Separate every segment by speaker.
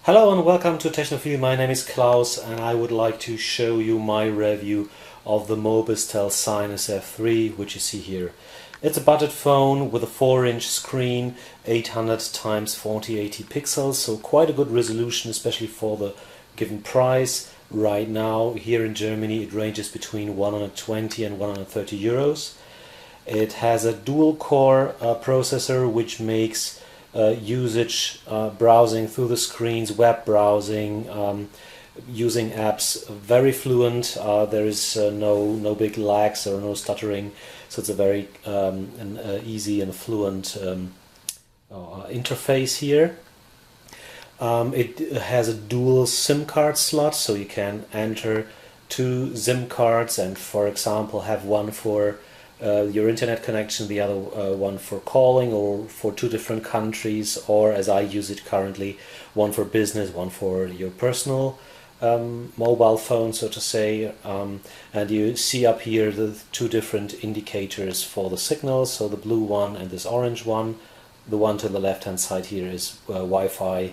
Speaker 1: Hello and welcome to Technophile. My name is Klaus and I would like to show you my review of the Mobistel Cynus F3, which you see here. It's a budget phone with a 4-inch screen, 800 x 4080 pixels, so quite a good resolution, especially for the given price. Right now, here in Germany, it ranges between 120 and 130 euros. It has a dual-core processor, which makes browsing through the screens, web browsing, using apps very fluent. There is no big lags or no stuttering, so it's a very easy and fluent interface here. It has a dual SIM card slot, so you can enter 2 SIM cards and, for example, have one for your internet connection, the other one for calling, or for 2 different countries, or as I use it currently, one for business, one for your personal mobile phone, so to say. And you see up here the 2 different indicators for the signals, so the blue one and this orange one. The one to the left hand side here is Wi-Fi.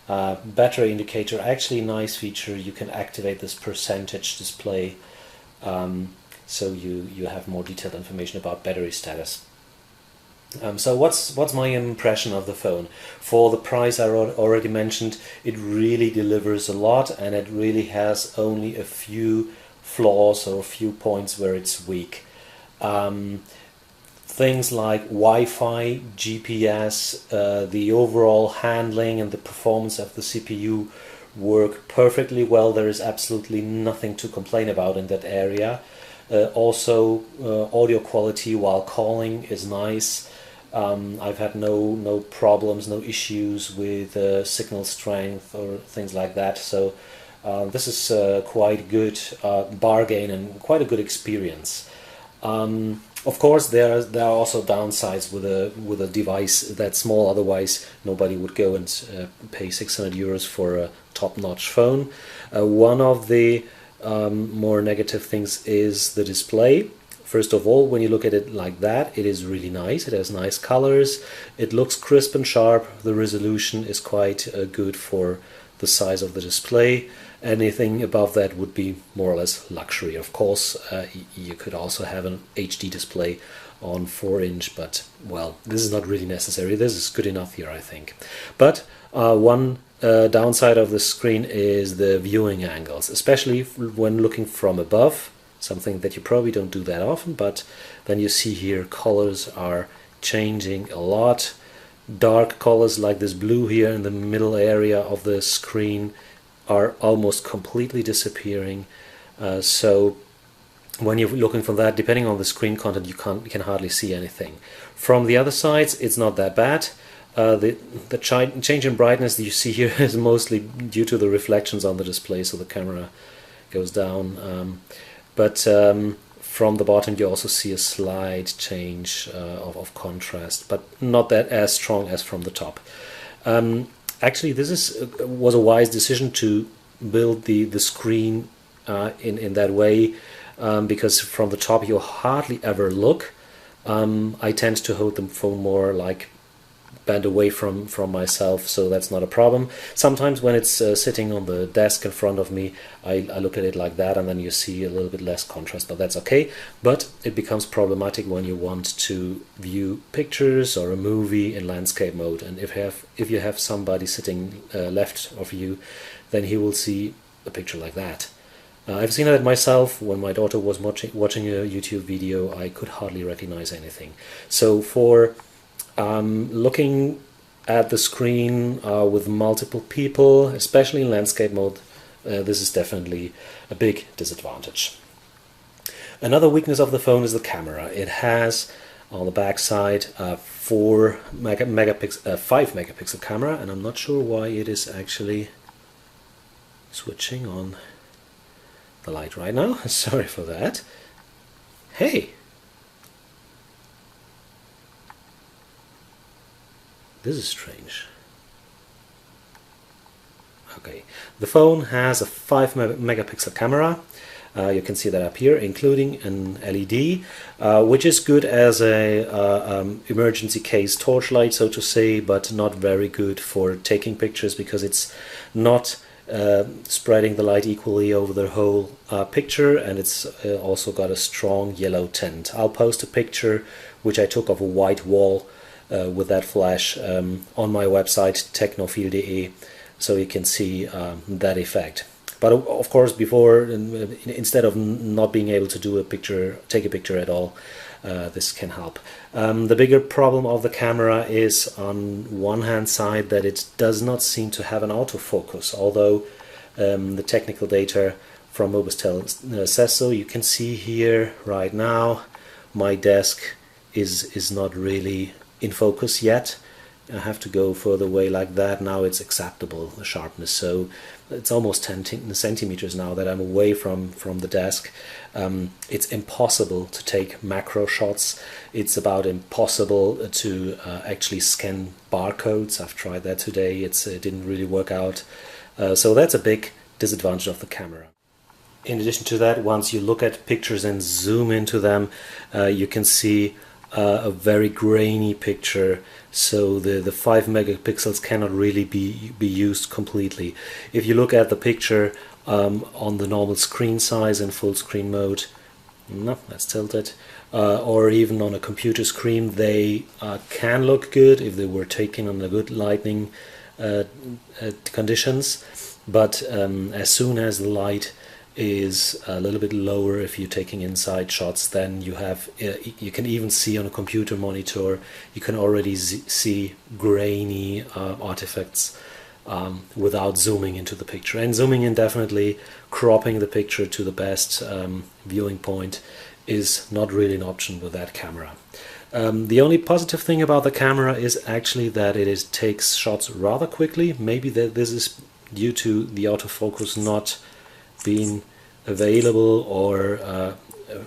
Speaker 1: Battery indicator, actually a nice feature. You can activate this percentage display, so you have more detailed information about battery status. So what's my impression of the phone? For the price I already mentioned, it really delivers a lot, and it really has only a few flaws or a few points where it's weak. Things like Wi-Fi, GPS, the overall handling and the performance of the CPU work perfectly well. There is absolutely nothing to complain about in that area. Also, audio quality while calling is nice. I've had no problems, no issues with signal strength or things like that. So this is quite good bargain and quite a good experience. Of course, there are also downsides with a device that small. Otherwise, nobody would go and pay 600 euros for a top-notch phone. One of the more negative things is the display. First of all, when you look at it like that, it is really nice. It has nice colors. It looks crisp and sharp. The resolution is quite good for the size of the display. Anything above that would be more or less luxury. Of course, you could also have an HD display on 4-inch, but well, this is not really necessary. This is good enough here, I think. But one downside of the screen is the viewing angles, especially when looking from above, something that you probably don't do that often, but then you see here colors are changing a lot. Dark colors like this blue here in the middle area of the screen are almost completely disappearing. So when you're looking for that, depending on the screen content, you can hardly see anything. From the other sides, it's not that bad. The change in brightness that you see here is mostly due to the reflections on the display, so the camera goes down. But from the bottom you also see a slight change of contrast, but not that as strong as from the top. Actually, this was a wise decision to build the screen in that way, because from the top you hardly ever look. I tend to hold the phone more like bent away from myself, so that's not a problem. Sometimes when it's sitting on the desk in front of me, I look at it like that, and then you see a little bit less contrast, but that's okay. But it becomes problematic when you want to view pictures or a movie in landscape mode, and if you have somebody sitting left of you, then he will see a picture like that. I've seen that myself. When my daughter was watching a YouTube video, I could hardly recognize anything. So for looking at the screen with multiple people, especially in landscape mode, this is definitely a big disadvantage. Another weakness of the phone is the camera. It has on the back side 5 megapixel camera, and I'm not sure why it is actually switching on the light right now. Sorry for that. Hey! This is strange. Okay, the phone has a 5 megapixel camera. You can see that up here, including an LED, which is good as a emergency case torchlight, so to say, but not very good for taking pictures because it's not spreading the light equally over the whole picture, and it's also got a strong yellow tint. I'll post a picture which I took of a white wall with that flash on my website technophile.de, so you can see that effect. But of course, before, instead of not being able to do a picture, take a picture at all, this can help. The bigger problem of the camera is on one hand side that it does not seem to have an autofocus, although the technical data from Mobistel says so. You can see here right now my desk is not really in focus yet. I have to go further away like that. Now it's acceptable, the sharpness. So it's almost 10 centimeters now that I'm away from the desk. It's impossible to take macro shots. It's about impossible to actually scan barcodes. I've tried that today. It didn't really work out. So that's a big disadvantage of the camera. In addition to that, once you look at pictures and zoom into them, you can see a very grainy picture, so the 5 megapixels cannot really be used completely. If you look at the picture on the normal screen size in full screen mode, no, that's tilted, or even on a computer screen, they can look good if they were taken under good lighting conditions, but as soon as the light is a little bit lower, if you're taking inside shots, then you have you can even see on a computer monitor, you can already see grainy artifacts without zooming into the picture. And zooming in, definitely cropping the picture to the best viewing point is not really an option with that camera. The only positive thing about the camera is actually that it takes shots rather quickly. Maybe this is due to the autofocus not being available or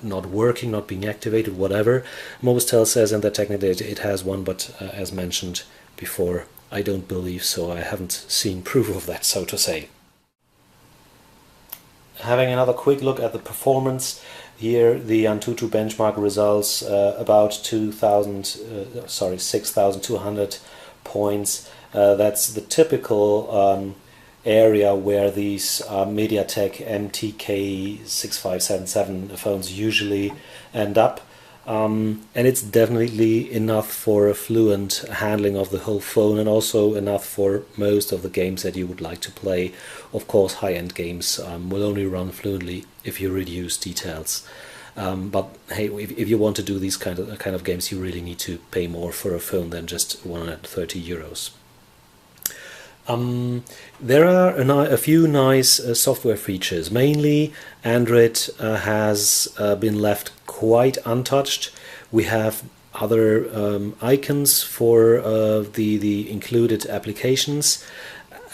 Speaker 1: not working, not being activated, whatever. Mobistel says in the technical data it has one, but as mentioned before, I don't believe so. I haven't seen proof of that, so to say. Having another quick look at the performance, here the Antutu Benchmark results about 6,200 points. That's the typical area where these MediaTek MTK6577 phones usually end up, and it's definitely enough for a fluent handling of the whole phone, and also enough for most of the games that you would like to play. Of course, high-end games will only run fluently if you reduce details, but hey, if you want to do these kind of games, you really need to pay more for a phone than just 130 euros. There are a few nice software features. Mainly, Android has been left quite untouched. We have other icons for the included applications.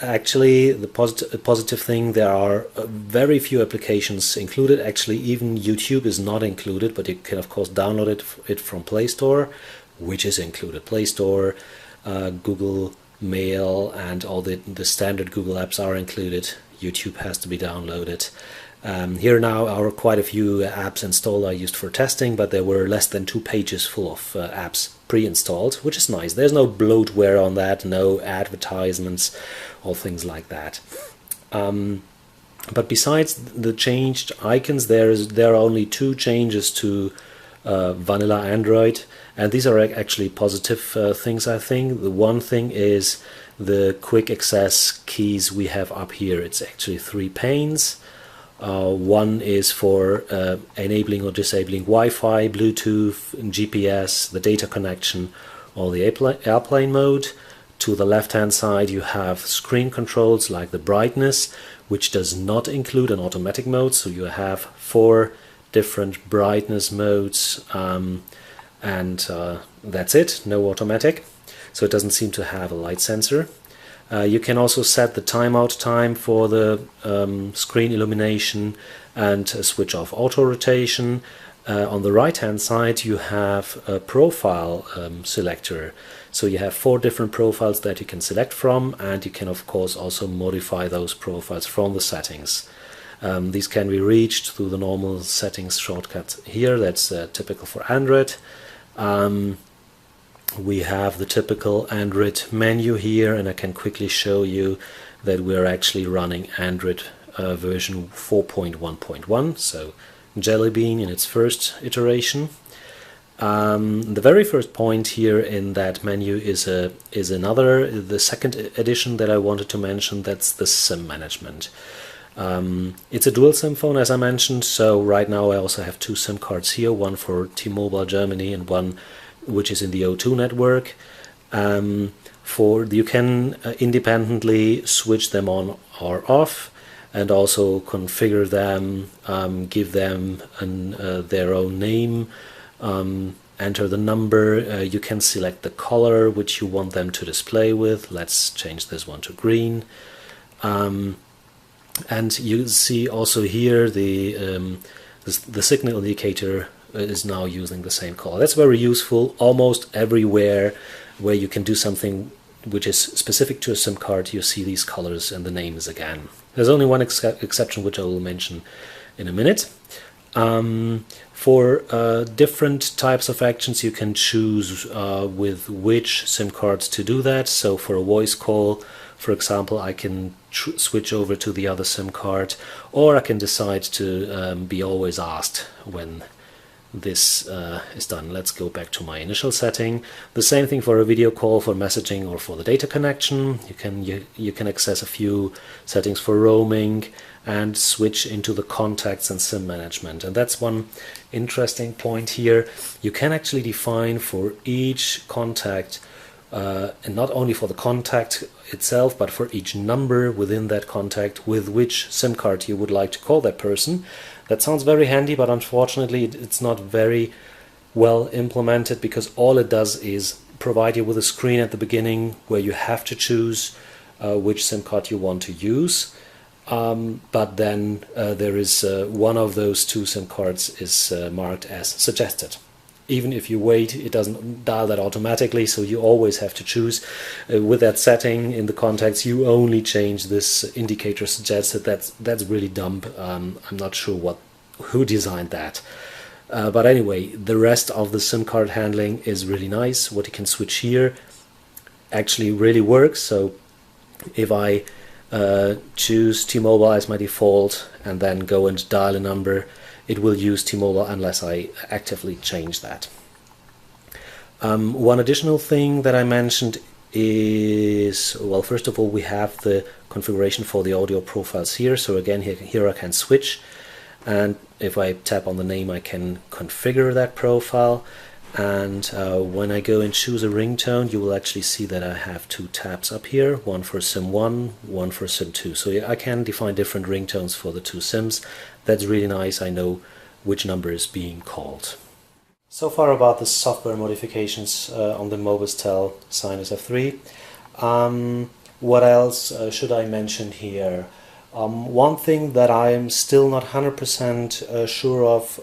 Speaker 1: Actually, the positive thing, there are very few applications included. Actually, even YouTube is not included, but you can of course download it from Play Store, which is included. Play Store, Google Mail, and all the standard Google apps are included. YouTube has to be downloaded. Here now are quite a few apps installed I used for testing, but there were less than 2 pages full of apps pre-installed, which is nice. There's no bloatware on that, no advertisements, all things like that. But besides the changed icons, there are only 2 changes to vanilla Android, and these are actually positive things, I think. The one thing is the quick access keys we have up here. It's actually 3 panes. One is for enabling or disabling Wi-Fi, Bluetooth, GPS, the data connection, or the airplane mode. To the left-hand side you have screen controls like the brightness, which does not include an automatic mode, so you have 4 different brightness modes, and that's it, no automatic, so it doesn't seem to have a light sensor. You can also set the timeout time for the screen illumination and switch off auto rotation. On the right hand side you have a profile selector, so you have 4 different profiles that you can select from, and you can of course also modify those profiles from the settings. These can be reached through the normal settings shortcut here. That's typical for Android. We have the typical Android menu here, and I can quickly show you that we're actually running Android version 4.1.1, so Jelly Bean in its first iteration. The very first point here in that menu is the second addition that I wanted to mention. That's the SIM management. It's a dual SIM phone, as I mentioned, so right now I also have two SIM cards here, one for T-Mobile Germany and one which is in the O2 network. You can independently switch them on or off, and also configure them, give them their own name, enter the number. You can select the color which you want them to display with. Let's change this one to green. And you see also here the signal indicator is now using the same color. That's very useful. Almost everywhere where you can do something which is specific to a SIM card, you see these colors and the names again. There's only one exception which I will mention in a minute. For different types of actions, you can choose with which SIM cards to do that. So for a voice call, for example, I can switch over to the other SIM card, or I can decide to be always asked when this is done. Let's go back to my initial setting. The same thing for a video call, for messaging, or for the data connection. You can access a few settings for roaming and switch into the contacts and SIM management. And that's one interesting point here. You can actually define for each contact, and not only for the contact itself, but for each number within that contact, with which SIM card you would like to call that person. That sounds very handy, but unfortunately it's not very well implemented, because all it does is provide you with a screen at the beginning where you have to choose which SIM card you want to use. But then there is one of those two SIM cards is marked as suggested. Even if you wait, it doesn't dial that automatically, so you always have to choose. With that setting in the contacts, you only change this indicator suggested. That's really dumb. I'm not sure who designed that. But anyway, the rest of the SIM card handling is really nice. What you can switch here actually really works. So if I choose T-Mobile as my default and then go and dial a number, it will use T-Mobile unless I actively change that. One additional thing that I mentioned is, well, first of all, we have the configuration for the audio profiles here. So again, here I can switch, and if I tap on the name, I can configure that profile. And when I go and choose a ringtone, you will actually see that I have two tabs up here, one for SIM 1, one for SIM 2. So I can define different ringtones for the two SIMs. That's really nice. I know which number is being called. So far about the software modifications on the Mobistel Cynus F3. What else should I mention here? One thing that I'm still not 100% sure of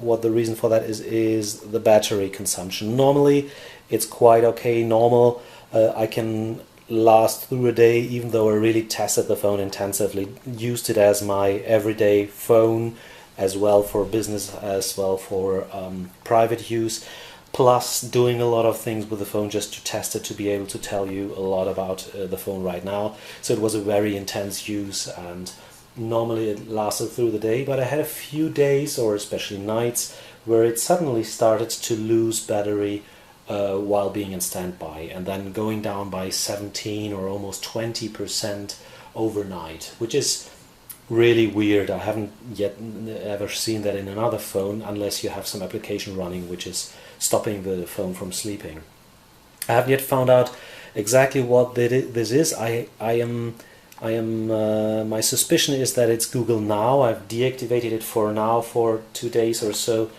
Speaker 1: what the reason for that is the battery consumption. Normally it's quite okay, normal. I can last through a day, even though I really tested the phone intensively, used it as my everyday phone, as well for business, as well for private use, plus doing a lot of things with the phone just to test it, to be able to tell you a lot about the phone right now. So it was a very intense use, and normally it lasted through the day, but I had a few days, or especially nights, where it suddenly started to lose battery while being in standby, and then going down by 17 or almost 20% overnight, which is really weird. I haven't yet ever seen that in another phone, unless you have some application running which is stopping the phone from sleeping. I haven't yet found out exactly what this is. My suspicion is that it's Google Now. I've deactivated it for now for 2 days or so,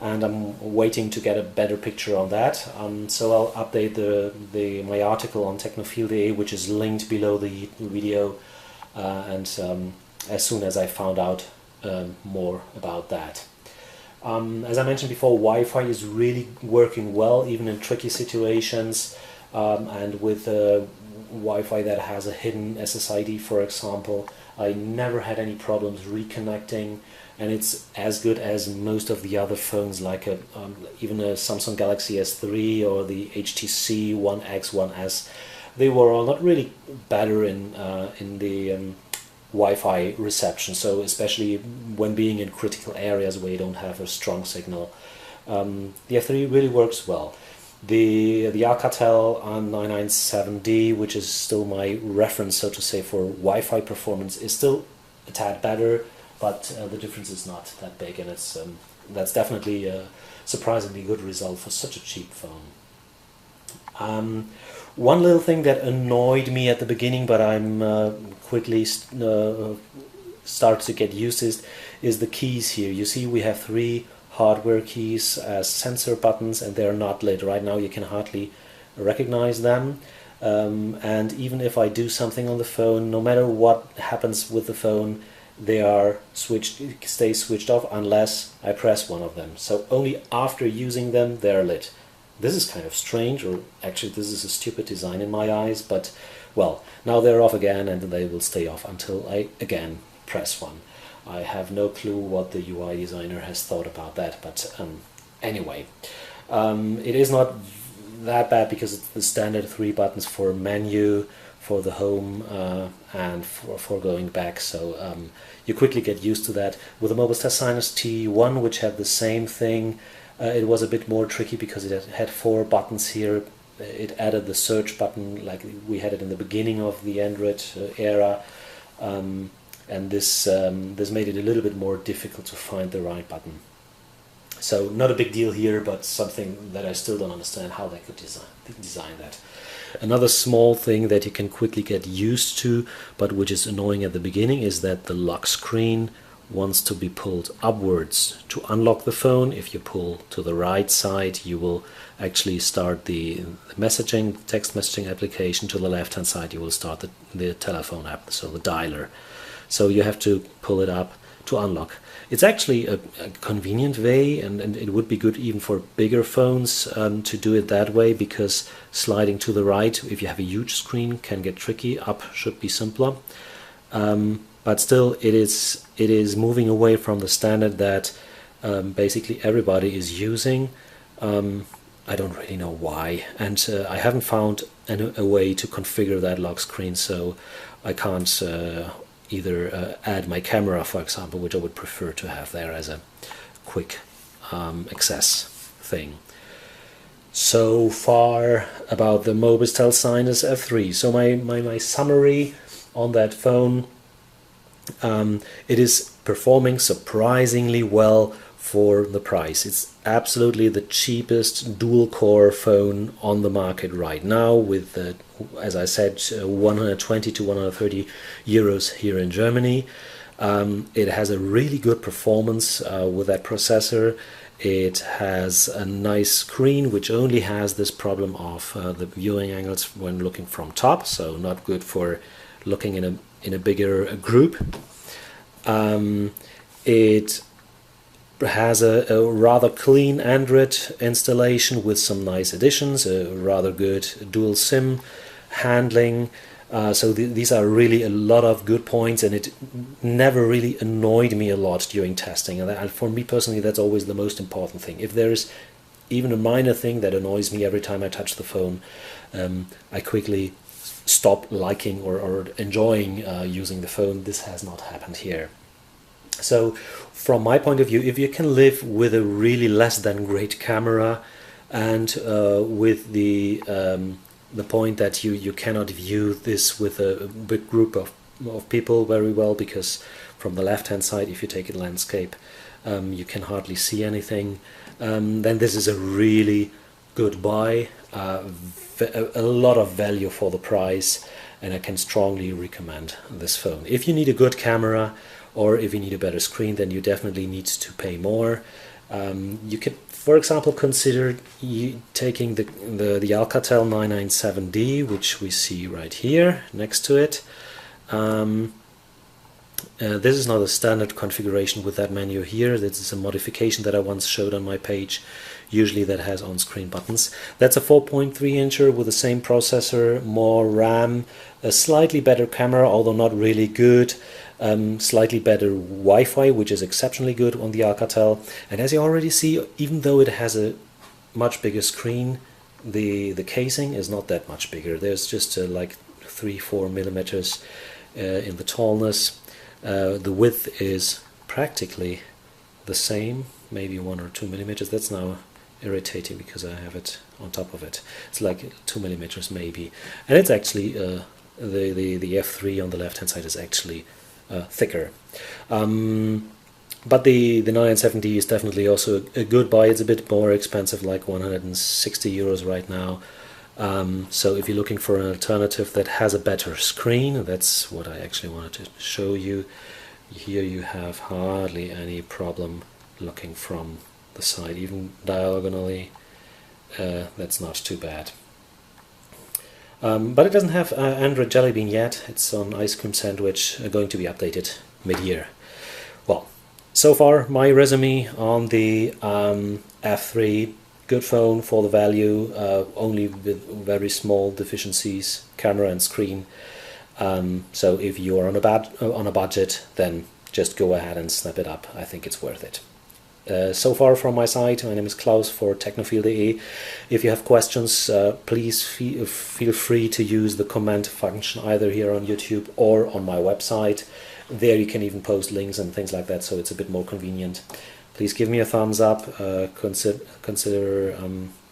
Speaker 1: and I'm waiting to get a better picture on that. So I'll update my article on Technophile.de, which is linked below the video, and as soon as I found out more about that. As I mentioned before, Wi-Fi is really working well, even in tricky situations, and with Wi-Fi that has a hidden SSID, for example. I never had any problems reconnecting, and it's as good as most of the other phones, like even a Samsung Galaxy S3 or the HTC One X, One S. They were all not really better in the Wi-Fi reception, so especially when being in critical areas where you don't have a strong signal. The F3 really works well. The Alcatel 997D, which is still my reference, so to say, for Wi-Fi performance, is still a tad better, but the difference is not that big, and that's definitely a surprisingly good result for such a cheap phone. One little thing that annoyed me at the beginning, but I'm quickly start to get used to, is the keys here. You see we have 3 hardware keys as sensor buttons, and they're not lit. Right now you can hardly recognize them, and even if I do something on the phone, no matter what happens with the phone, they are stay switched off unless I press one of them. So only after using them they're lit. This is kind of strange, or actually this is a stupid design in my eyes, but well, now they're off again and they will stay off until I again press one. I have no clue what the UI designer has thought about that, but anyway, it is not that bad because it's the standard 3 buttons for menu, for the home, and for going back, so you quickly get used to that. With the Mobistel Cynus T1, which had the same thing, it was a bit more tricky because it had 4 buttons here. It added the search button like we had it in the beginning of the Android era, and this made it a little bit more difficult to find the right button. So not a big deal here, but something that I still don't understand how they could design that. Another small thing that you can quickly get used to, but which is annoying at the beginning, is that the lock screen wants to be pulled upwards to unlock the phone. If you pull to the right side, you will actually start the messaging, text messaging application. To the left hand side, you will start the telephone app, so the dialer. So you have to pull it up to unlock. It's actually a convenient way, and it would be good even for bigger phones to do it that way, because sliding to the right, if you have a huge screen, can get tricky. Up should be simpler. But still, it is moving away from the standard that basically everybody is using. I don't really know why, and I haven't found a way to configure that lock screen, so I can't either add my camera, for example, which I would prefer to have there as a quick access thing. So far about the Mobistel Cynus F3. So my summary on that phone: it is performing surprisingly well for the price. It's absolutely the cheapest dual-core phone on the market right now, with, as I said, 120 to 130 euros here in Germany. It has a really good performance with that processor. It has a nice screen, which only has this problem of the viewing angles when looking from top, so not good for looking in a bigger group. It has a rather clean Android installation with some nice additions, a rather good dual SIM handling. So these are really a lot of good points, and it never really annoyed me a lot during testing. And for me personally, that's always the most important thing. If there is even a minor thing that annoys me every time I touch the phone, I quickly stop liking or enjoying using the phone. This has not happened here. So from my point of view, if you can live with a really less than great camera, and with the point that you cannot view this with a big group of people very well, because from the left hand side, if you take a landscape, you can hardly see anything, then this is a really good buy, a lot of value for the price, and I can strongly recommend this phone. If you need a good camera, or if you need a better screen, then you definitely need to pay more. You could, for example, consider taking the Alcatel 997D, which we see right here next to it. This is not a standard configuration with that menu here. This is a modification that I once showed on my page. usually that has on-screen buttons. That's a 4.3-incher with the same processor, more RAM, a slightly better camera, although not really good, slightly better Wi-Fi, which is exceptionally good on the Alcatel. And as you already see, even though it has a much bigger screen, the casing is not that much bigger. There's just like 3-4 millimeters in the tallness. The width is practically the same, maybe 1 or 2 millimeters. That's now irritating because I have it on top of it. It's like 2 millimeters maybe, and it's actually the F3 on the left hand side is actually thicker. But the 970 is definitely also a good buy. It's a bit more expensive, like 160 euros right now. So if you're looking for an alternative that has a better screen, that's what I actually wanted to show you. Here you have hardly any problem looking from the side, even diagonally. That's not too bad. But it doesn't have Android Jelly Bean yet. It's on Ice Cream Sandwich, going to be updated mid-year. Well, so far my resume on the F3. Good phone for the value, only with very small deficiencies, camera and screen. So if you are on a budget, then just go ahead and snap it up. I think it's worth it. So far from my side, my name is Klaus for technophile.de. If you have questions, please feel free to use the comment function either here on YouTube or on my website. There you can even post links and things like that, so it's a bit more convenient. Please give me a thumbs up, consider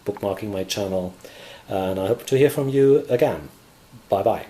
Speaker 1: bookmarking my channel, and I hope to hear from you again. Bye bye.